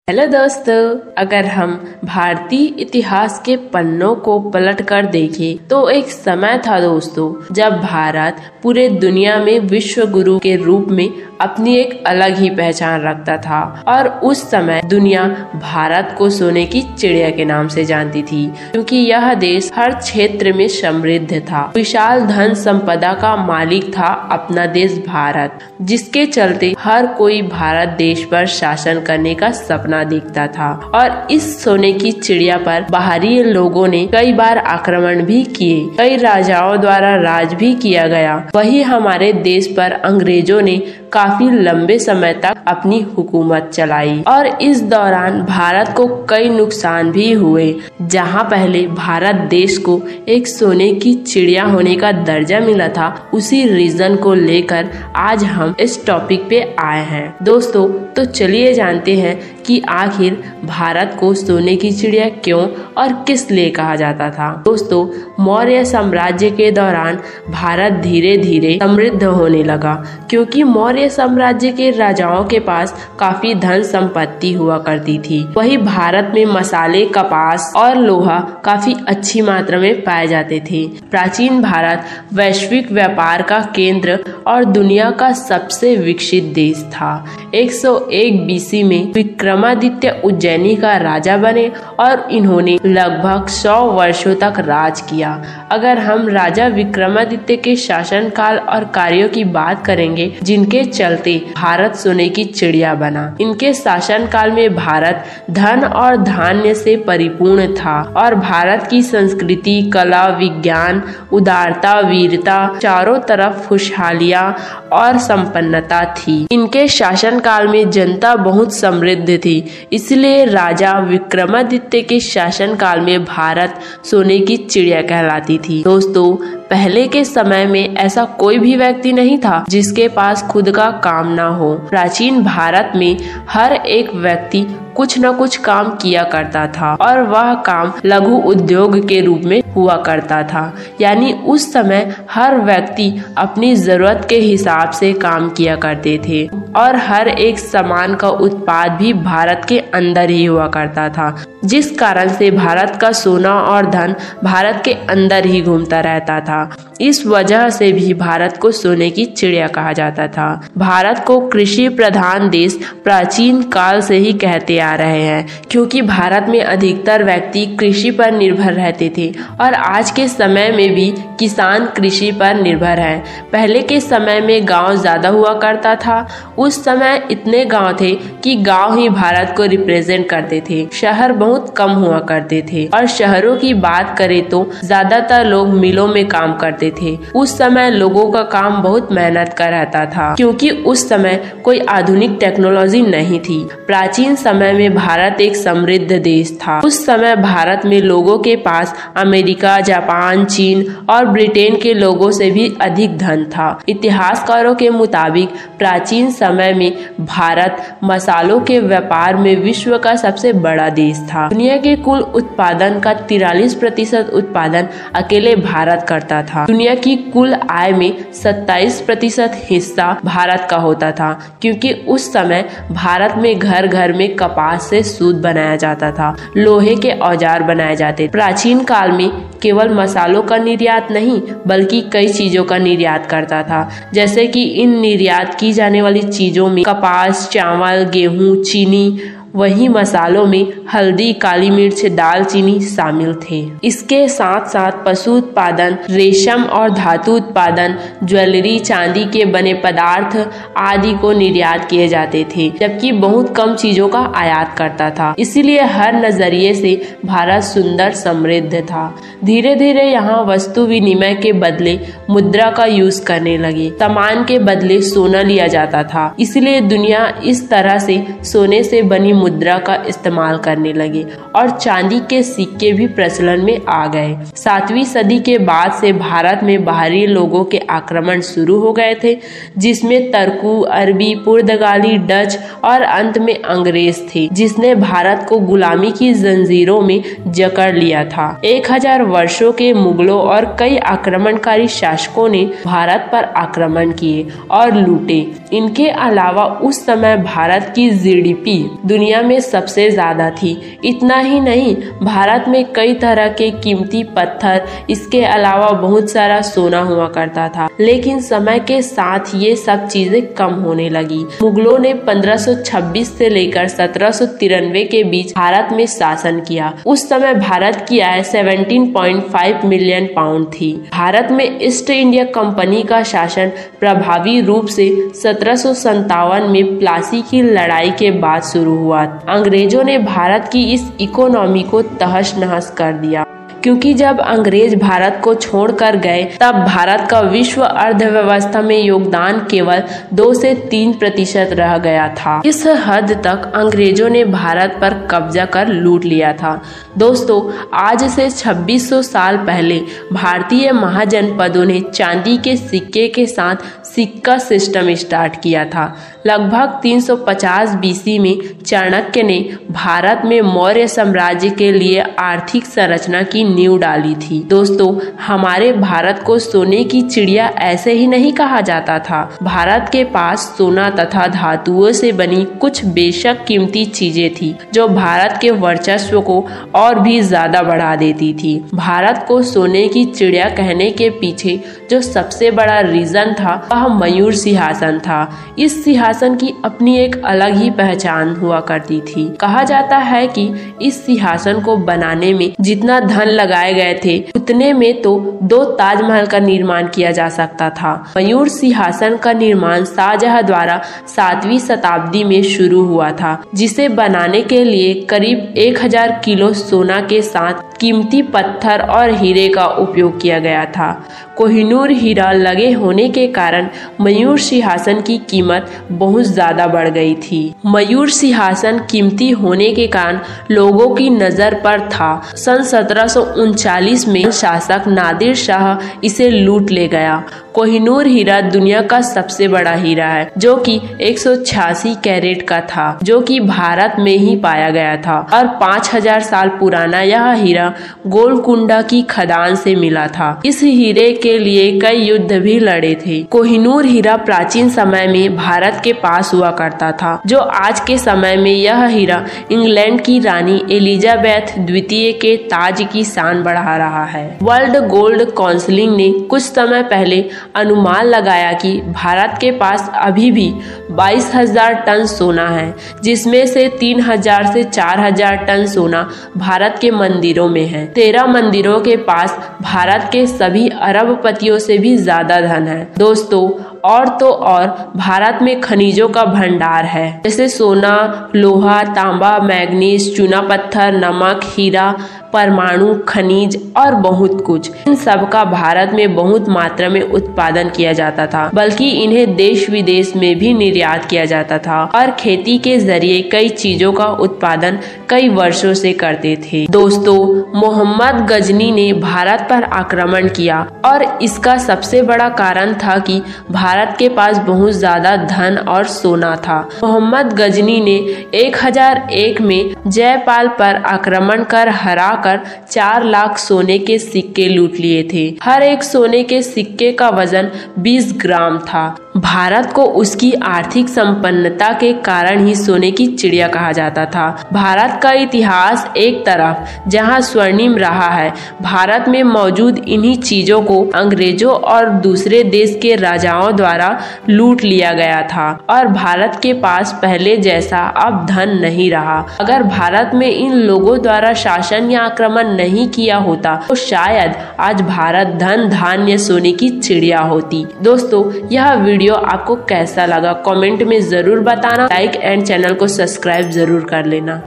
Hello दोस्तों, अगर हम भारतीय इतिहास के पन्नों को पलट कर देखें तो एक समय था दोस्तों जब भारत पूरे दुनिया में विश्व गुरु के रूप में अपनी एक अलग ही पहचान रखता था। और उस समय दुनिया भारत को सोने की चिड़िया के नाम से जानती थी, क्योंकि यह देश हर क्षेत्र में समृद्ध था। विशाल धन संपदा का मालिक था अपना देश भारत, जिसके चलते हर कोई भारत देश पर शासन करने का सपना देखता था। और इस सोने की चिड़िया पर बाहरी लोगों ने कई बार आक्रमण भी किए, कई राजाओं द्वारा राज भी किया गया। वही हमारे देश पर अंग्रेजों ने काफी लंबे समय तक अपनी हुकूमत चलाई और इस दौरान भारत को कई नुकसान भी हुए। जहां पहले भारत देश को एक सोने की चिड़िया होने का दर्जा मिला था, उसी रीजन को लेकर आज हम इस टॉपिक पे आए हैं दोस्तों। तो चलिए जानते हैं कि आखिर भारत को सोने की चिड़िया क्यों और किस लिए कहा जाता था। दोस्तों, मौर्य साम्राज्य के दौरान भारत धीरे धीरे समृद्ध होने लगा, क्योंकि मौर्य साम्राज्य के राजाओं के पास काफी धन संपत्ति हुआ करती थी। वही भारत में मसाले, कपास और लोहा काफी अच्छी मात्रा में पाए जाते थे। प्राचीन भारत वैश्विक व्यापार का केंद्र और दुनिया का सबसे विकसित देश था। 101 BC में विक्रमादित्य उज्जैनी का राजा बने और इन्होंने लगभग 100 वर्षों तक राज किया। अगर हम राजा विक्रमादित्य के शासनकाल और कार्यों की बात करेंगे जिनके चलते भारत सोने की चिड़िया बना, इनके शासनकाल में भारत धन और धान्य से परिपूर्ण था और भारत की संस्कृति, कला, विज्ञान, उदारता, वीरता, चारों तरफ खुशहालियां और संपन्नता थी। इनके शासनकाल में जनता बहुत समृद्ध थी, इसलिए राजा विक्रमादित्य के शासनकाल में भारत सोने की चिड़िया कहलाती थी। दोस्तों, पहले के समय में ऐसा कोई भी व्यक्ति नहीं था जिसके पास खुद का काम ना हो। प्राचीन भारत में हर एक व्यक्ति कुछ न कुछ काम किया करता था और वह काम लघु उद्योग के रूप में हुआ करता था। यानी उस समय हर व्यक्ति अपनी जरूरत के हिसाब से काम किया करते थे और हर एक सामान का उत्पाद भी भारत के अंदर ही हुआ करता था, जिस कारण से भारत का सोना और धन भारत के अंदर ही घूमता रहता था। इस वजह से भी भारत को सोने की चिड़िया कहा जाता था। भारत को कृषि प्रधान देश प्राचीन काल से ही कहते आ रहे हैं, क्योंकि भारत में अधिकतर व्यक्ति कृषि पर निर्भर रहते थे और आज के समय में भी किसान कृषि पर निर्भर हैं। पहले के समय में गांव ज्यादा हुआ करता था। उस समय इतने गांव थे कि गांव ही भारत को रिप्रेजेंट करते थे, शहर बहुत कम हुआ करते थे। और शहरों की बात करें तो ज्यादातर लोग मिलों में काम करते थे। उस समय लोगों का काम बहुत मेहनत का रहता था, क्योंकि उस समय कोई आधुनिक टेक्नोलॉजी नहीं थी। प्राचीन समय में भारत एक समृद्ध देश था। उस समय भारत में लोगों के पास अमेरिका, जापान, चीन और ब्रिटेन के लोगों से भी अधिक धन था। इतिहासकारों के मुताबिक प्राचीन समय में भारत मसालों के व्यापार में विश्व का सबसे बड़ा देश था। दुनिया के कुल उत्पादन का 43% उत्पादन अकेले भारत करता था। दुनिया की कुल आय में 27% हिस्सा भारत का होता था, क्योंकि उस समय भारत में घर घर में कपास से सूत बनाया जाता था, लोहे के औजार बनाए जाते। प्राचीन काल में केवल मसालों का निर्यात नहीं बल्कि कई चीजों का निर्यात करता था, जैसे कि इन निर्यात की जाने वाली चीजों में कपास, चावल, गेहूं, चीनी, वही मसालों में हल्दी, काली मिर्च, दालचीनी शामिल थे। इसके साथ साथ पशु उत्पादन, रेशम और धातु उत्पादन, ज्वेलरी, चांदी के बने पदार्थ आदि को निर्यात किए जाते थे, जबकि बहुत कम चीजों का आयात करता था। इसीलिए हर नजरिए से भारत सुंदर समृद्ध था। धीरे धीरे यहाँ वस्तु विनिमय के बदले मुद्रा का यूज करने लगे। सामान के बदले सोना लिया जाता था, इसलिए दुनिया इस तरह से सोने से बनी मुद्रा का इस्तेमाल करने लगे और चांदी के सिक्के भी प्रचलन में आ गए। 7वीं सदी के बाद से भारत में बाहरी लोगों के आक्रमण शुरू हो गए थे, जिसमें तुर्क, अरबी, पुर्तगाली, डच और अंत में अंग्रेज थे, जिसने भारत को गुलामी की जंजीरों में जकड़ लिया था। 1000 वर्षों के मुगलों और कई आक्रमणकारी शासकों ने भारत पर आक्रमण किए और लूटे। इनके अलावा उस समय भारत की GDP दुनिया दुनिया में सबसे ज्यादा थी। इतना ही नहीं, भारत में कई तरह के कीमती पत्थर, इसके अलावा बहुत सारा सोना हुआ करता था। लेकिन समय के साथ ये सब चीजें कम होने लगी। मुगलों ने 1526 से लेकर 1793 के बीच भारत में शासन किया। उस समय भारत की आय 17.5 मिलियन पाउंड थी। भारत में ईस्ट इंडिया कंपनी का शासन प्रभावी रूप से 1757 में प्लासी की लड़ाई के बाद शुरू हुआ। अंग्रेजों ने भारत की इस इकोनॉमी को तहस नहस कर दिया, क्योंकि जब अंग्रेज भारत को छोड़कर गए तब भारत का विश्व अर्थव्यवस्था में योगदान केवल 2 से 3% रह गया था। इस हद तक अंग्रेजों ने भारत पर कब्जा कर लूट लिया था। दोस्तों, आज से 2600 साल पहले भारतीय महाजनपदों ने चांदी के सिक्के के साथ सिक्का सिस्टम स्टार्ट किया था। लगभग 350 BC में चाणक्य ने भारत में मौर्य साम्राज्य के लिए आर्थिक संरचना की नींव डाली थी। दोस्तों, हमारे भारत को सोने की चिड़िया ऐसे ही नहीं कहा जाता था। भारत के पास सोना तथा धातुओं से बनी कुछ बेशक कीमती चीजें थी, जो भारत के वर्चस्व को और भी ज्यादा बढ़ा देती थी। भारत को सोने की चिड़िया कहने के पीछे जो सबसे बड़ा रीजन था वह मयूर सिंहासन था। इस सिंहासन की अपनी एक अलग ही पहचान हुआ करती थी। कहा जाता है कि इस सिंहासन को बनाने में जितना धन लगाए गए थे, उतने में तो 2 ताजमहल का निर्माण किया जा सकता था। मयूर सिंहासन का निर्माण शाहजहां द्वारा 7वीं शताब्दी में शुरू हुआ था, जिसे बनाने के लिए करीब 1000 किलो सोना के साथ कीमती पत्थर और हीरे का उपयोग किया गया था। कोहिनूर हीरा लगे होने के कारण मयूर सिंहासन की कीमत बहुत ज्यादा बढ़ गई थी। मयूर सिंहासन कीमती होने के कारण लोगों की नजर पर था। सन 1739 में शासक नादिर शाह इसे लूट ले गया। कोहिनूर हीरा दुनिया का सबसे बड़ा हीरा है, जो कि 186 कैरेट का था, जो कि भारत में ही पाया गया था। और 5000 साल पुराना यह हीरा गोलकुंडा की खदान से मिला था। इस हीरे के लिए कई युद्ध भी लड़े थे। कोहिनूर हीरा प्राचीन समय में भारत के पास हुआ करता था, जो आज के समय में यह हीरा इंग्लैंड की रानी एलिजाबेथ द्वितीय के ताज की शान बढ़ा रहा है। वर्ल्ड गोल्ड काउंसिल ने कुछ समय पहले अनुमान लगाया कि भारत के पास अभी भी 22,000 टन सोना है, जिसमें से 3,000 से 4,000 टन सोना भारत के मंदिरों में है। 13 मंदिरों के पास भारत के सभी अरबपतियों से भी ज्यादा धन है। दोस्तों, और तो और भारत में खनिजों का भंडार है, जैसे सोना, लोहा, तांबा, मैग्नीज, चूना पत्थर, नमक, हीरा, परमाणु खनिज और बहुत कुछ। इन सब का भारत में बहुत मात्रा में उत्पादन किया जाता था, बल्कि इन्हें देश विदेश में भी निर्यात किया जाता था और खेती के जरिए कई चीजों का उत्पादन कई वर्षों से करते थे। दोस्तों, मोहम्मद गजनी ने भारत पर आक्रमण किया और इसका सबसे बड़ा कारण था कि भारत के पास बहुत ज्यादा धन और सोना था। मोहम्मद गजनी ने 1001 में जयपाल पर आक्रमण कर हराकर 4 लाख सोने के सिक्के लूट लिए थे। हर एक सोने के सिक्के का वजन 20 ग्राम था। भारत को उसकी आर्थिक संपन्नता के कारण ही सोने की चिड़िया कहा जाता था। भारत का इतिहास एक तरफ जहां स्वर्णिम रहा है, भारत में मौजूद इन्हीं चीजों को अंग्रेजों और दूसरे देश के राजाओं द्वारा लूट लिया गया था और भारत के पास पहले जैसा अब धन नहीं रहा। अगर भारत में इन लोगों द्वारा शासन या आक्रमण नहीं किया होता तो शायद आज भारत धन धान्य सोने की चिड़िया होती। दोस्तों, यह वीडियो आपको कैसा लगा कमेंट में जरूर बताना। लाइक एंड चैनल को सब्सक्राइब जरूर कर लेना।